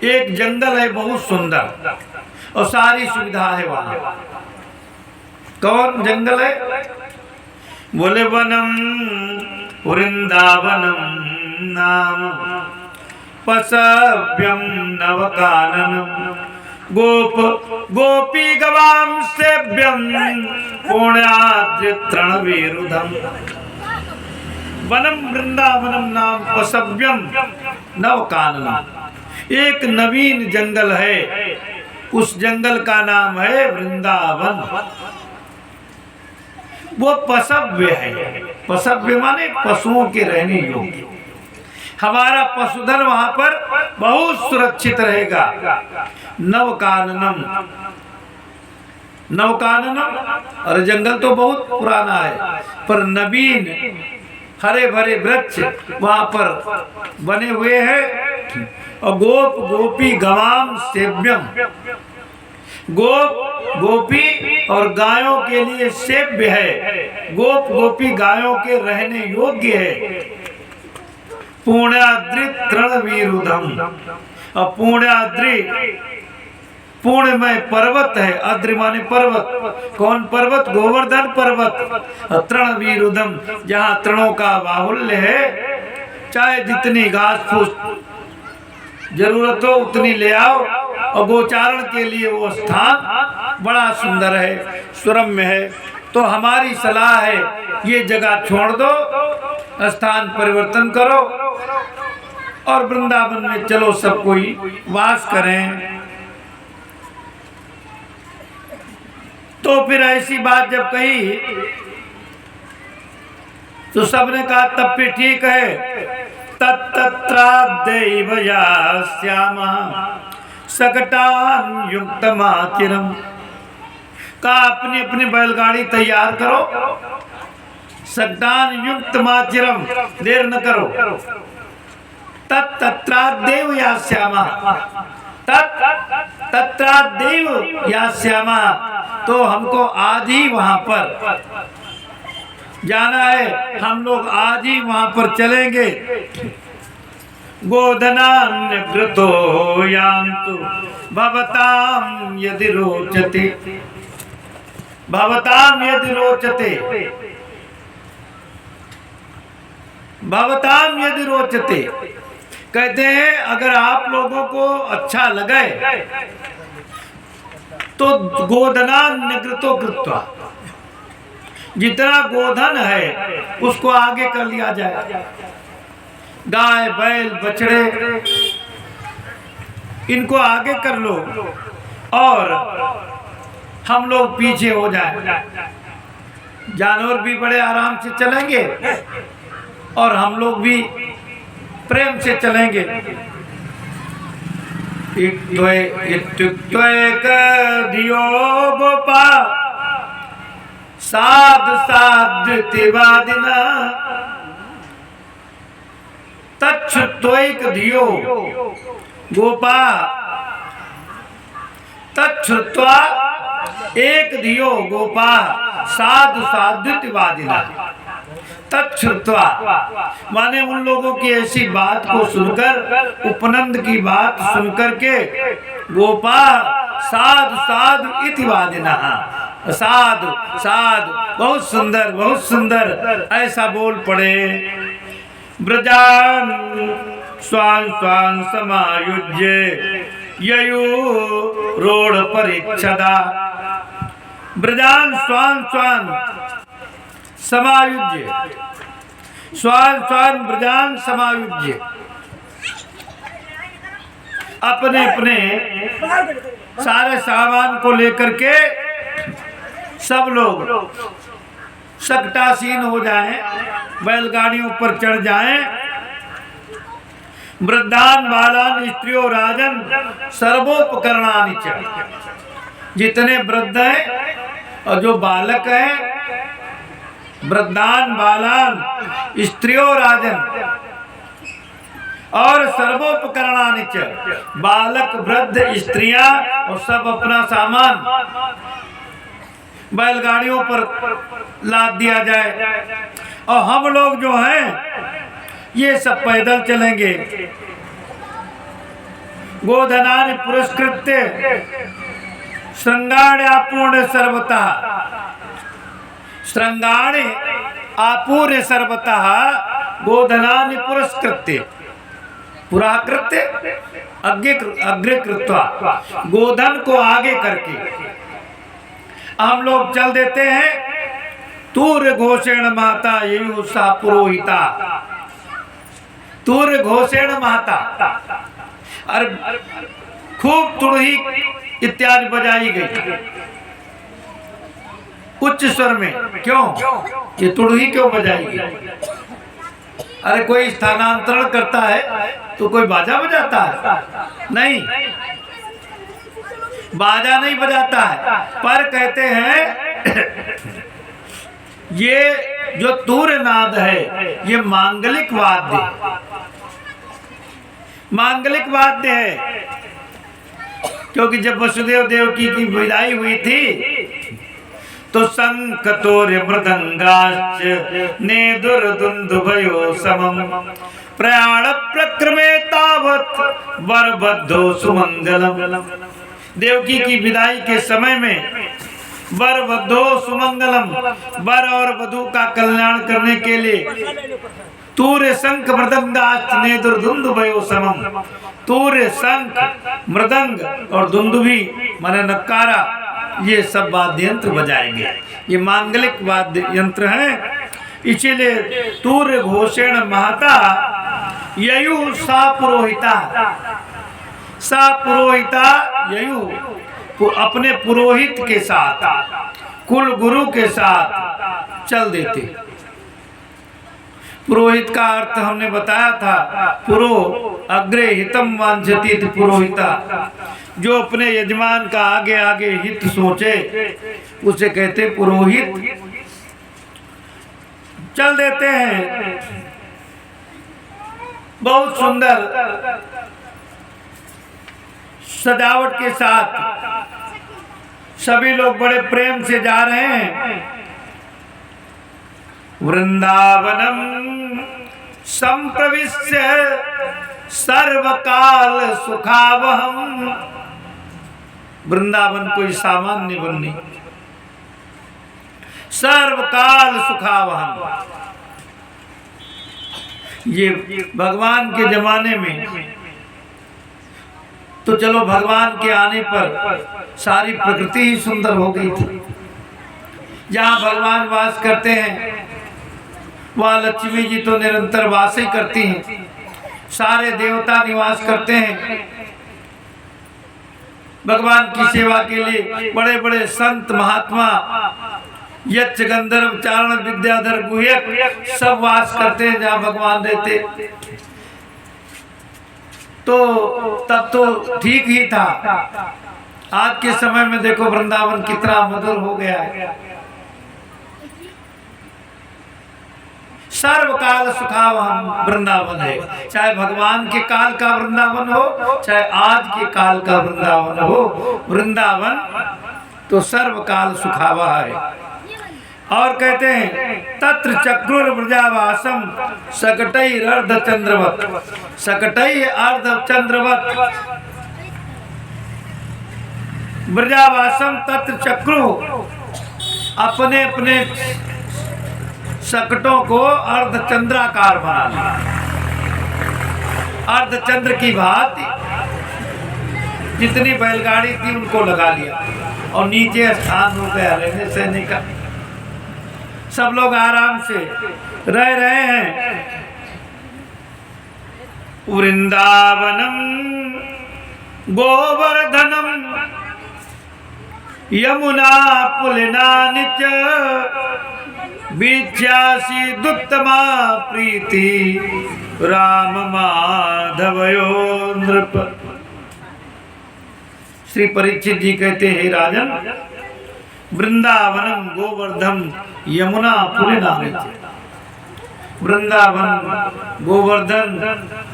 एक जंगल है बहुत सुंदर और सारी सुविधा है वहां। कौन जंगल है? बोले वनम वृंदावनम नाम पसव्यम नवकाननम गोप गोपी गवाम सेव्यम पुण्याद्रि तृणवीरुधम। वनम वृंदावनम नाम पसव्यम नवकाननम। एक नवीन जंगल है, उस जंगल का नाम है वृंदावन। वो पसव्य है। पसव्य माने पशुओं के रहने योग्य। हमारा पशुधन वहां पर बहुत सुरक्षित रहेगा। नवकाननम, नवकाननम, और जंगल तो बहुत पुराना है पर नवीन हरे भरे वृक्ष वहां पर बने हुए हैं। और गोप गोपी गवाम सेव्यम, गोप गोपी और गायों के लिए सेव्य है। गोप गोपी गायों के रहने योग्य है। पुण्याद्रि तृणवीरुधम, और पुण्याद्रि पुण्यमय पर्वत है। अद्रि माने पर्वत। कौन पर्वत? गोवर्धन पर्वत। और तृणवीरुधम, जहाँ तृणों का बाहुल्य है, चाहे जितनी घास फूस जरूरत हो उतनी ले आओ। और गोचारण के लिए वो स्थान बड़ा सुंदर है, सुरम्य है। तो हमारी सलाह है ये जगह छोड़ दो, स्थान परिवर्तन करो और वृंदावन में चलो, सब कोई वास करें। तो फिर ऐसी बात जब कही तो सबने कहा तब फिर ठीक है। तत्त्राद्दैव यास्यामः सकटान युक्तमाचिरम। कहा अपनी अपनी बैलगाड़ी तैयार करो, सकटान युक्त माचिरम, देर न करो। तत्त्राद्दैव यास्यामः, तत्त्राद्दैव यास्यामः, तो हमको आज ही वहां पर जाना है। हम लोग आज ही वहां पर चलेंगे। गोधनान्यग्रतो यान्तु भवतां यदि रोचते, भवतां यदि रोचते, भवतां यदि रोचते। कहते हैं अगर आप लोगों को अच्छा लगे तो गोधनान्यग्रतो कृत्वा, जितना गोधन है उसको आगे कर लिया जाए। गाय बैल बछड़े इनको आगे कर लो और हम लोग पीछे हो जाए। जानवर भी बड़े आराम से चलेंगे और हम लोग भी प्रेम से चलेंगे। धियो गोपा साध साध्विवादिना तच्छ्रुत्वैक धियो गोपा, तच्छ्रुत्वा एक धियो गोपा साधु साध्विवादिना। तच्छ्रुत्वा माने उन लोगों की ऐसी बात को सुनकर, उपनंद की बात सुनकर के, गोपा साधु साधु इति वादिना, साधु साधु बहुत सुंदर बहुत सुंदर ऐसा बोल पड़े। ब्रजान स्वान स्वान समायुज्य ययु रोड परिच्छदा। ब्रजान स्वान स्वान समायुज्य, स्वान स्वान ब्रजान समायुज्य, अपने अपने सारे सामान को लेकर के सब लोग सकटासीन हो जाएं, बैलगाड़ियों पर चढ़ जाएं। वृद्धान बालान स्त्रियों राजन सर्वोपकरणानि च, जितने वृद्ध हैं और जो बालक हैं, वृद्धान बालान स्त्रियों राजन, और सर्वोपकरणानि च, बालक वृद्ध स्त्रियां और सब अपना सामान बैलगाड़ियों पर लाद दिया जाए और हम लोग जो हैं ये सब पैदल चलेंगे। गोधनानि पुरस्कृत्य श्रृंगाण आपूर्ण सर्वतः, श्रृंगाण आपूर्य सर्वतः गोधनानि पुरस्कृत्य, पुराकृत्य अग्रे कृत्वा, गोधन को आगे करके हम लोग चल देते हैं। तूर्य घोषेण महता ययु सा पुरोहिता, तूर्य घोषेण महता, और खूब तुड़ही इत्यादि बजाई गई उच्च स्वर में। क्यों ये तुड़ही क्यों बजाई गई? अरे कोई स्थानांतरण करता है तो कोई बाजा बजाता है? नहीं, बाजा नहीं बजाता है, पर कहते हैं ये जो तूर्य नाद है ये मांगलिक वाद्य, मांगलिक वाद्य है। क्योंकि जब वसुदेव देवकी की विदाई हुई थी तो शंख तोर्य मृदंगाश्च नेदुर्दुन्दुभयो समम, प्रयाण प्रक्रमे तावत् वरबद्धो सुमंगलम। देवकी की विदाई के समय में वर वधो सुमंगलम, वर और वधु का कल्याण करने के लिए तूर्य शंख मृदंगाश्च नेदुर्दुन्दुभयो समम, तूर्य शंख मृदंग और दुंदुभी माने नक्कारा ये सब वाद्य यंत्र बजाएंगे। ये मांगलिक वाद्य यंत्र हैं। इसीलिए तूर्य घोषेण महता ययु सा पुरोहिता, सा पुरोहिता ययु, अपने पुरोहित के साथ, कुल गुरु के साथ चल देते। पुरोहित का अर्थ हमने बताया था, पुरो अग्रे हितम वांछति पुरोहिता, जो अपने यजमान का आगे आगे हित सोचे उसे कहते पुरोहित। चल देते हैं बहुत सुंदर सजावट के साथ, सभी लोग बड़े प्रेम से जा रहे हैं। वृंदावनम संप्रविश्य सर्वकाल सुखावहम, वृंदावन कोई सामान्य वन नहीं, सर्वकाल सुखावहम। ये भगवान के जमाने में तो चलो भगवान के आने पर सारी प्रकृति ही सुंदर हो गई थी। जहाँ भगवान वास करते हैं वहाँ लक्ष्मी जी तो निरंतर वास ही करती हैं, सारे देवता निवास करते हैं। भगवान की सेवा के लिए बड़े बड़े संत महात्मा, यक्ष गंधर्व चारण विद्याधर गुह्यक सब वास करते हैं जहाँ भगवान रहते। तो तब तो ठीक ही था। आज के समय में देखो वृंदावन कितना मधुर हो गया है। सर्वकाल सुखावहम वृंदावन है, चाहे भगवान के काल का वृंदावन हो चाहे आज के काल का वृंदावन हो, वृंदावन तो सर्वकाल सुखावा है। और कहते हैं तत्र चक्रुर व्रजावासम सकटई अर्ध चंद्रवत, सकटई अर्ध चंद्रवत व्रजावासम तत्र चक्रु, अपने अपने सकटों को अर्ध चंद्राकार बना लिया, अर्ध चंद्र की भांति जितनी बैलगाड़ी थी उनको लगा लिया और नीचे स्थान हो गया रहने सहने का। सब लोग आराम से रह रहे हैं। वृंदावनम गोवर्धनम यमुना पुलिनानि च विद्यासी दुत्तमा प्रीति राम माधवयो नृप। श्री परीक्षित जी कहते हैं राजन, वृंदावनम गोवर्धन यमुना पुलिनानि च, वृंदावन, गोवर्धन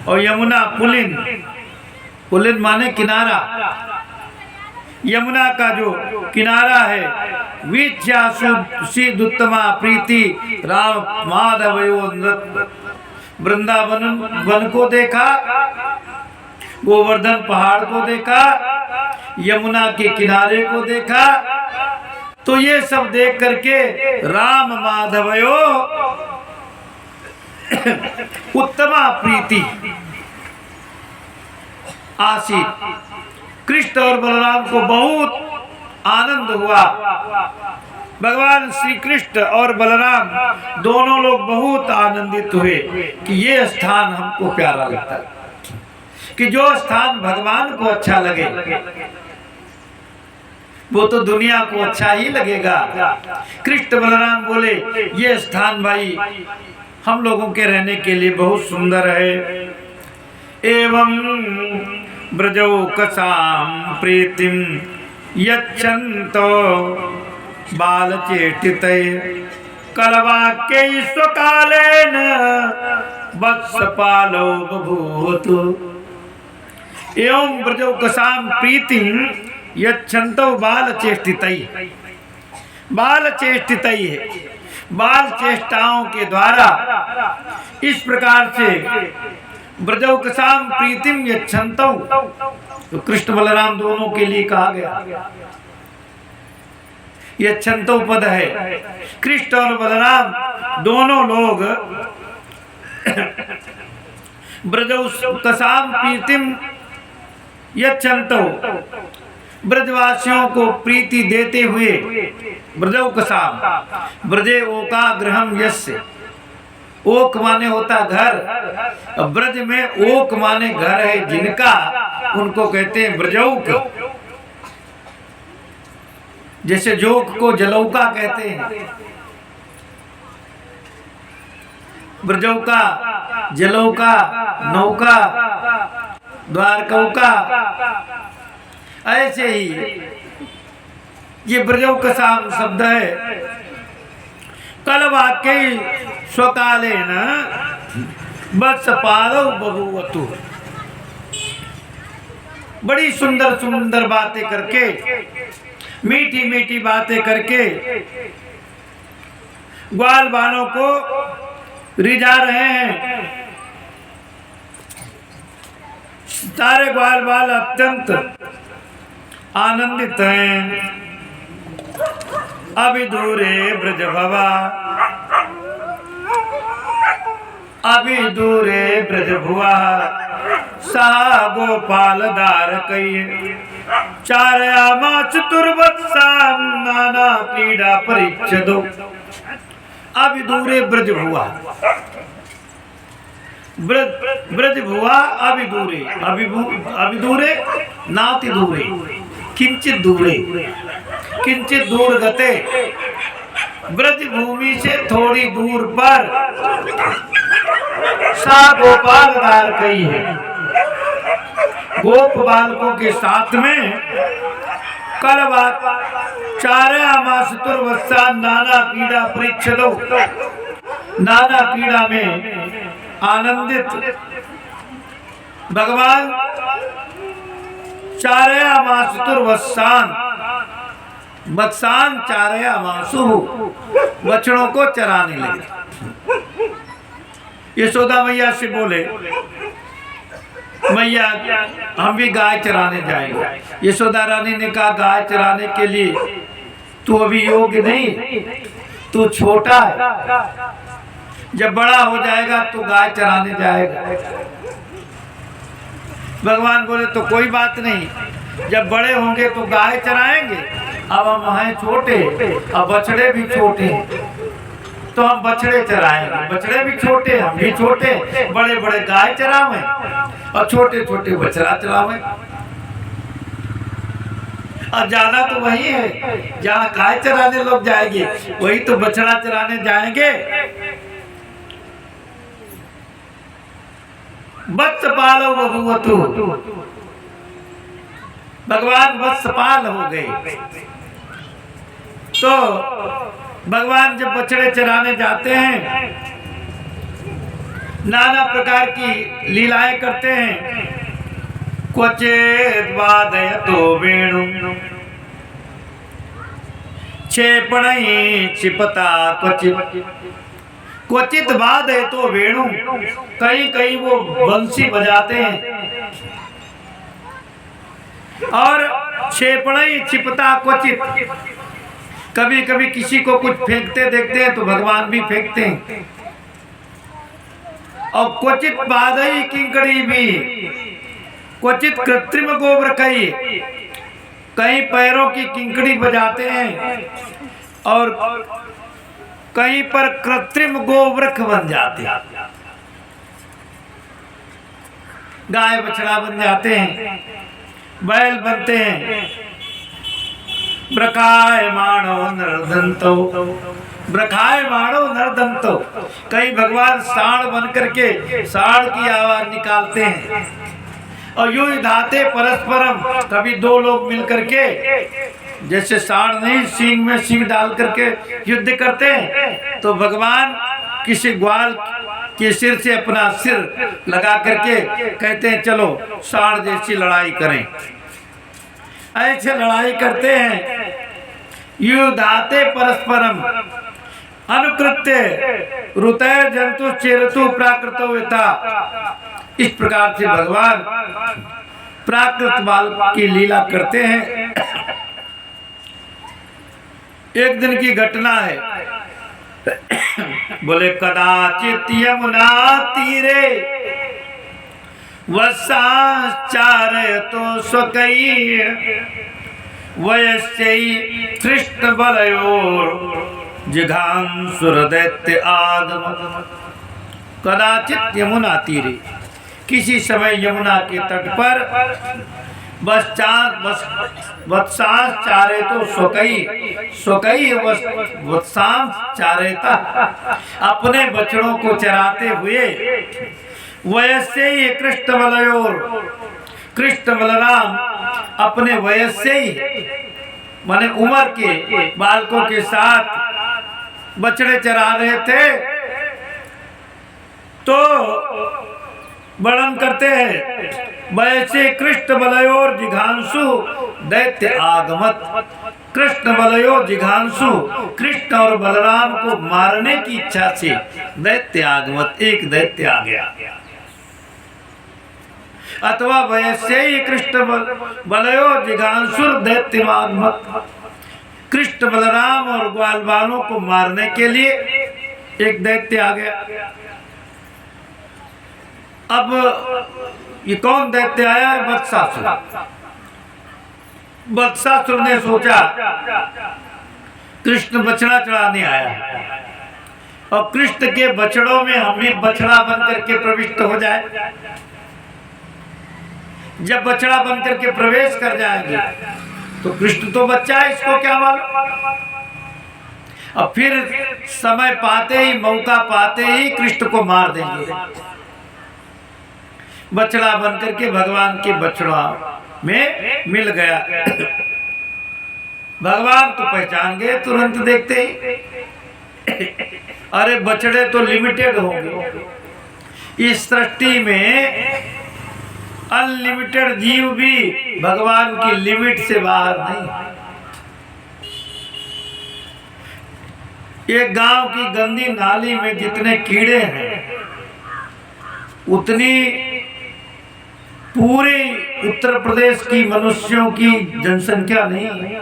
और यमुना पुलिन। पुलिन माने किनारा। यमुना का जो किनारा है, वीक्षासुदुत्तमा प्रीति राम माधवयो नृत्य। वृंदावन वन को देखा, गोवर्धन पहाड़ को देखा, यमुना के किनारे को देखा, तो ये सब देख करके राम माधवयो उत्तमा प्रीति आसीत। कृष्ण और बलराम को बहुत आनंद हुआ। भगवान श्री कृष्ण और बलराम दोनों लोग बहुत आनंदित हुए कि ये स्थान हमको प्यारा लगता है, कि जो स्थान भगवान को अच्छा लगे वो तो दुनिया को अच्छा ही लगेगा। कृष्ण बलराम बोले ये स्थान भाई हम लोगों के रहने के लिए बहुत सुंदर है। एवं ब्रजौकसां प्रीतिं यच्छन्तो बालचेष्टितये कलवाक्यै स्वकालेन वत्सपालो बभूवतु। एवं ब्रजौकसां प्रीतिं यच्छन्तो बालचेष्टितये। बालचेष्टितये, बाल चेष्टाओं के द्वारा इस प्रकार से ब्रजौकसां प्रीतिम यच्छन्तौ, तो कृष्ण बलराम दोनों के लिए कहा गया। यच्छन्तौ पद है। कृष्ण और बलराम दोनों लोग ब्रजौकसां प्रीतिम यच्छन्तौ, ब्रजवासियों को प्रीति देते हुए। ब्रजौकसां, ब्रजे ओका गृहम यस्य, ओक माने होता घर, ब्रज में ओक माने घर है जिनका, उनको कहते हैं ब्रजौक। जैसे जोक को जलौका कहते हैं, ब्रजौका, जलौका, नौका, द्वारकौका, ऐसे ही ये ब्रजौकसां शब्द है। कल वाक्य स्वकालेन वत्सपालो बभूवतु। बड़ी सुंदर सुंदर बातें करके, मीठी मीठी बातें करके ग्वाल बालों को रिझा रहे हैं। सारे ग्वाल बाल अत्यंत आनंदित हैं। अभिदूरे ब्रज भवा, अभिदूरे ब्रज भुआ, सा गोपाल दार कई चारयामा चतुर्वत्सा नाना क्रीड़ा परिच्छदो। अभिदूरे ब्रज भुआ, ब्रज भुआ अभिदूरे, अभिदूरे नाति दूरे, किंचित दूरे, किंचित दूर गते। ब्रज भूमि से थोड़ी दूर पर सा गोपाल दार कई है। गोप बालकों के साथ में कल बात चारयामा चतुर्वत्सा नाना पीड़ा परीक्षदो, नाना पीड़ा में आनंदित भगवान चारयामा चतुर्वत्सान, वत्सान चारयामासु, बछड़ों को चराने लगे। यशोदा मैया से बोले मैया हम भी गाय चराने जाएंगे। यशोदा रानी ने कहा गाय चराने के लिए तू अभी योग्य नहीं, तू छोटा है, जब बड़ा हो जाएगा तो गाय चराने जाएगा। भगवान बोले तो कोई बात नहीं, जब बड़े होंगे तो गाय चराएंगे, अब हम हैं छोटे, अब बछड़े भी छोटे, तो हम बछड़े चराएंगे। बछड़े भी छोटे, हम भी छोटे, बड़े बड़े गाय चरावें और छोटे छोटे बछड़ा चरावें। अब जाना तो वही है, जहाँ गाय चराने लोग जाएंगे वही तो बछड़ा चराने जाएंगे। वत्सपालो बभूवतु, भगवान वत्सपाल हो गए। तो भगवान जब बछड़े चराने जाते हैं नाना प्रकार की लीलाएं करते हैं। क्वचित वादयतो वेणु क्षेपणै क्षिपता क्वचित, क्वचित वादयतो वेणु, कहीं कहीं वो बंसी बजाते हैं। और क्षेपणै क्षिपता क्वचित, कभी कभी किसी को कुछ फेंकते देखते हैं तो भगवान भी फेंकते हैं। और क्वचित बाधई किंकड़ी भी, क्वचित कृत्रिम गोबर कई, कहीं पैरों की किंकड़ी बजाते हैं और कहीं पर कृत्रिम गोवृक्ष बन जाते हैं, गाय बछड़ा बन जाते हैं, बैल बनते हैं। ब्रखायमाणो नरदंतो, ब्रखायमाणो नरदंतो, कई भगवान सांड बन करके सांड की आवाज निकालते हैं। और यूं धाते परस्परम, कभी दो लोग मिल करके, जैसे सांड नहीं सींग में सींग डाल करके युद्ध करते हैं, तो भगवान किसी ग्वाल के सिर से अपना सिर लगा करके कहते हैं चलो सांड जैसी लड़ाई करें। ऐसे लड़ाई करते हैं। युधाते परस्परम अनुकृत्य ऋतय जंतु चेरतु प्राकृतो यथा, इस प्रकार से भगवान प्राकृत बाल की लीला करते हैं। एक दिन की घटना है। बोले कदाचित यमुना तीरे वसाचार्य तो स्वकई वयस्यई कृष्ण बलयोर जिघांसुर दैत्य आगम। कदाचित यमुना तीरे, किसी समय यमुना के तट पर वत्सांस चारे तो स्वकई वत्सांस चारेता, अपने बछड़ों को चराते हुए वयस्से ही कृष्ण बलयोर, कृष्ण बलराम अपने वयस्से ही माने उम्र के बालकों के साथ बछड़े चरा रहे थे। तो वर्णन करते हैं, वैसे कृष्ण बलयोर जिघांसु दैत्य आगमत, कृष्ण बलयोर जिघांसु, कृष्ण और बलराम को मारने की इच्छा से दैत्य आगमत, एक दैत्य आ गया। अथवा वैसे ही कृष्ण बलयोर जिघांसुर दैत्य आगमत, कृष्ण बलराम और ग्वाल बालों को मारने के लिए एक दैत्य आ गया। अब ये कौन दैत्य आया है? वत्सासुर। वत्सासुर ने सोचा कृष्ण बछड़ा चढ़ाने आया और कृष्ण के बछड़ों में हम भी बछड़ा बन करके प्रविष्ट हो जाए। जब बछड़ा बन करके प्रवेश कर जाएंगे तो कृष्ण तो बच्चा है, इसको क्या मालूम। और फिर समय पाते ही, मौका पाते ही कृष्ण को मार देंगे। बछड़ा बनकर के भगवान के बछड़ा में मिल गया। भगवान तो पहचान गए तुरंत देखते ही। अरे बछड़े तो लिमिटेड होंगे, इस सृष्टि में अनलिमिटेड जीव भी भगवान की लिमिट से बाहर नहीं। एक गांव की गंदी नाली में जितने कीड़े हैं उतनी पूरे उत्तर प्रदेश की मनुष्यों की जनसंख्या नहीं है।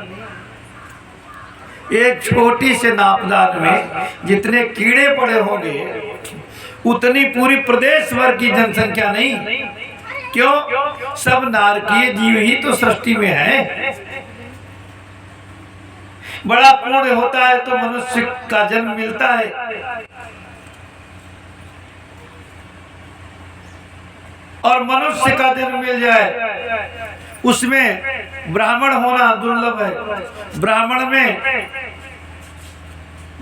एक छोटी से नापदान में जितने कीड़े पड़े होंगे उतनी पूरी प्रदेश भर की जनसंख्या नहीं। क्यों? सब नारकीय जीव ही तो सृष्टि में है। बड़ा पुण्य होता है तो मनुष्य का जन्म मिलता है, और मनुष्य का जन्म मिल जाए उसमें ब्राह्मण होना दुर्लभ है। ब्राह्मण में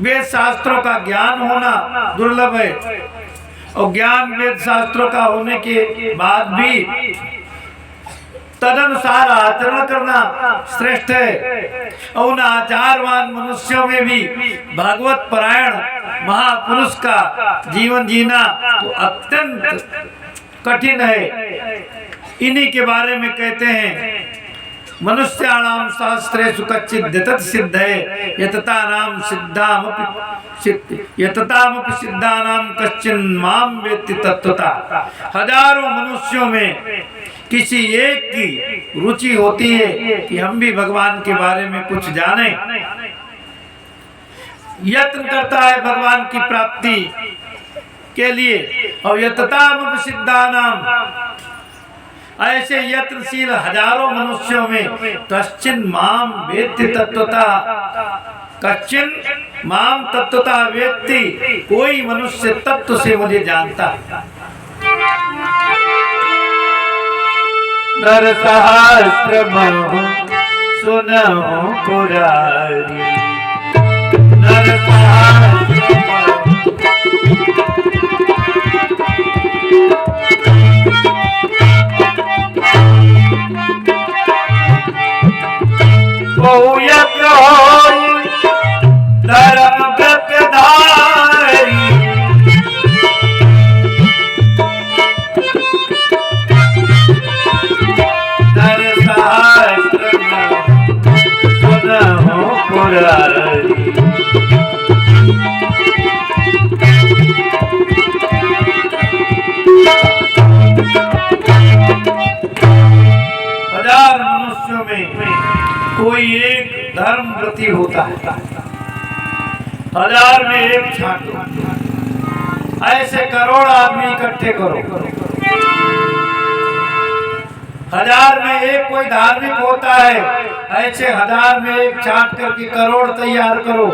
वेद शास्त्रों का ज्ञान होना दुर्लभ है, और ज्ञान वेद शास्त्रों का होने के बाद भी तदनुसार आचरण करना श्रेष्ठ है। और उन आचारवान मनुष्यों में भी भागवत परायण महापुरुष का जीवन जीना तो अत्यंत कठिन है। इन्हीं के बारे में कहते हैं, मनुष्याणाम शास्त्रेषु कच्चिद् सिद्धये यततानाम सिद्धानाम कश्चिन् माम वेत्ति तत्वता। हजारों मनुष्यों में किसी एक की रुचि होती है कि हम भी भगवान के बारे में कुछ जानें, यत्न करता है भगवान की प्राप्ति के लिए। और यतताम सिद्धानाम, ऐसे यत्नशील हजारों मनुष्यों में कश्चिन् माम वेत्ति तत्वता, कश्चिन् माम तत्वता वेत्ति, कोई मनुष्य तत्व से मुझे जानता है। नर सहस्रमहु सुनहु पुरारी, नर सहस्रमहु धर्म व्रतधारी, नर सहस्रमहु सुनहु पुरारी। हजार मनुष्यों में कोई एक धर्म व्रती होता है, हजार में एक छांटो। ऐसे करोड़ आदमी इकट्ठे करो, हजार में एक कोई धार्मिक होता है, ऐसे हजार में एक छांट करके करोड़ तैयार करो।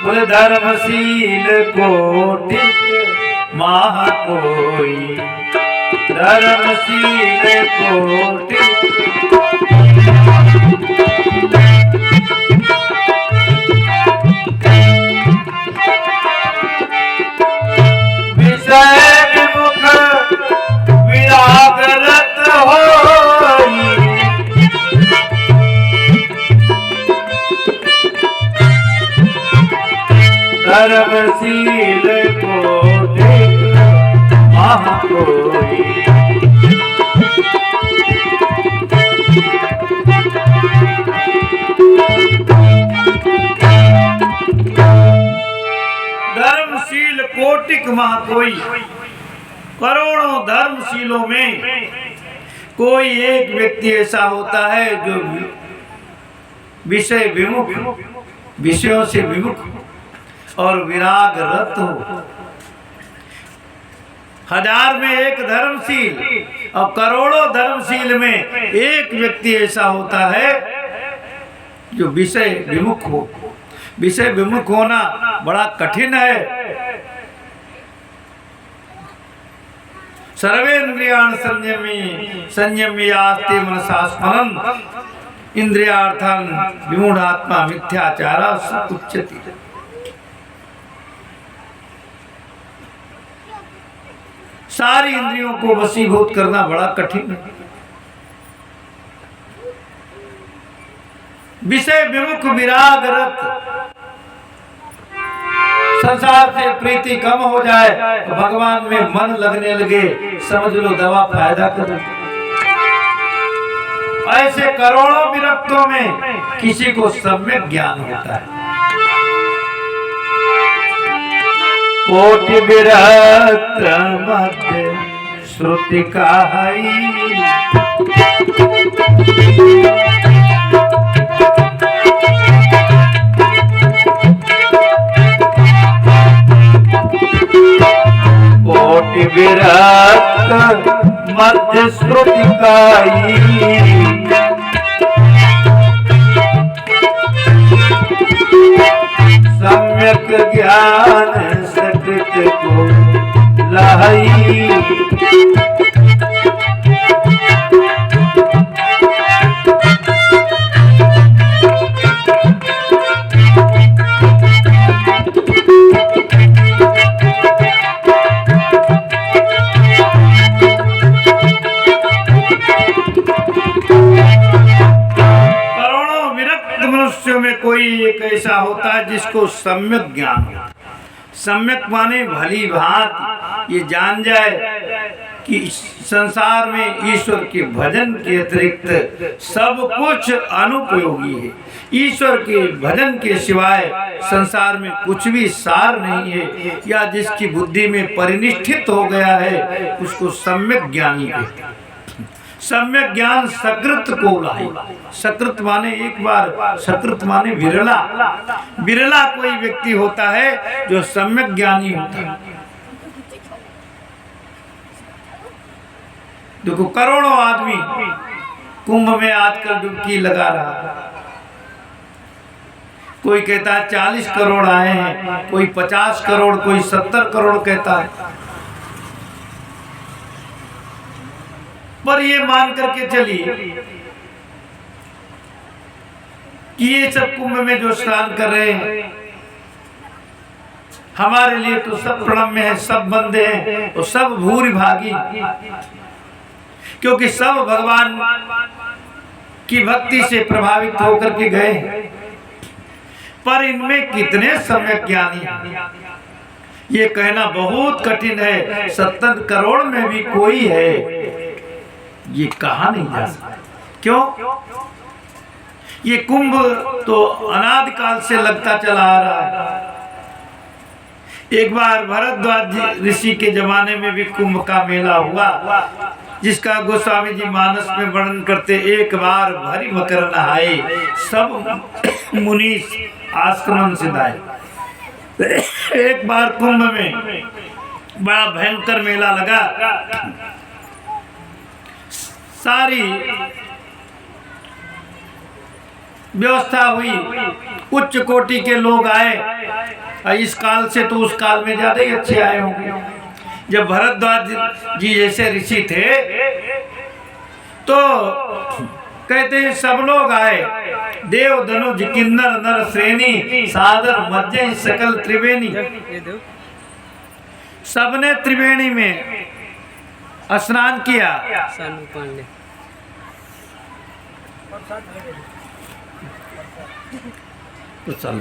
बोले धर्मशील कोटि महा कोई, धर्मशील कोटि विषय विमुख विरागरत होई, धर्मशील कोटि महा कोई। धर्मशील कोटिक महा कोई, करोड़ों धर्मशीलों में कोई एक व्यक्ति ऐसा होता है जो विषय विमुख, विषयों से विमुख और विराग रत हो। हजार में एक धर्मशील और करोड़ों धर्मशील में एक व्यक्ति ऐसा होता है जो विषय विमुख हो। विषय विमुख होना बड़ा कठिन है। सर्वेन्द्रियाणि संयम्यास्ते मनसा स्मरन् इंद्रियार्थान् विमूढ़ात्मा मिथ्याचारः उच्यते। सारी इंद्रियों को वशीभूत करना बड़ा कठिन है। विषय विमुख विरागरत, संसार से प्रीति कम हो जाए तो भगवान में मन लगने लगे, समझ लो दवा फायदा कर। ऐसे करोड़ों विरक्तों में किसी को सम्यक ज्ञान होता है। कोटि विरक्त मध्य श्रुति कहाई, कोटि विरक्त मध्य श्रुति कहाई, सम्यक ज्ञान सकृत को लहई। कोई एक ऐसा होता है जिसको सम्यक ज्ञान हो। सम्यक माने भली भांति ये जान जाए कि संसार में ईश्वर के भजन के अतिरिक्त सब कुछ अनुपयोगी है। ईश्वर के भजन के सिवाय संसार में कुछ भी सार नहीं है, या जिसकी बुद्धि में परिनिष्ठित हो गया है उसको सम्यक ज्ञानी कहते हैं। सम्यक ज्ञान सकृत को लाई। सकृत माने एक बार, सकृत माने विरला। विरला कोई व्यक्ति होता है जो सम्यक ज्ञानी होता है। देखो करोड़ों आदमी कुंभ में आजकल डुबकी लगा रहा है। कोई कहता है 40 करोड़ आए हैं, कोई 50 करोड़, कोई 70 करोड़ कहता है। पर ये मान करके चलिए कि ये सब कुंभ में जो स्नान कर रहे हैं हमारे लिए तो सब प्रणम्य है, सब बंदे हैं, तो सब भूरि भागी, क्योंकि सब भगवान की भक्ति से प्रभावित होकर के गए। पर इनमें कितने सम्यक ज्ञानी ये कहना बहुत कठिन है। 70 करोड़ में भी कोई है ये कहा नहीं जा सकता। क्यों? ये कुंभ तो अनादिकाल से लगता चला आ रहा है। एक बार भरद्वाज ऋषि के जमाने में भी कुंभ का मेला हुआ, जिसका गोस्वामी जी मानस में वर्णन करते। एक बार भरी मकर नहाए, सब मुनीष आश्रमण से दाए। एक बार कुंभ में बड़ा भयंकर मेला लगा। सारी व्यवस्था हुई, उच्च कोटि के लोग आए। इस काल से तो उस काल में ज्यादा ही अच्छे आए होंगे। जब भरद्वाज जी जैसे ऋषि थे तो कहते हैं सब लोग आए। देव धनुज किन्नर नर श्रेणी सादर मज्जै सकल त्रिवेणी। सबने त्रिवेणी में स्नान किया। तो चल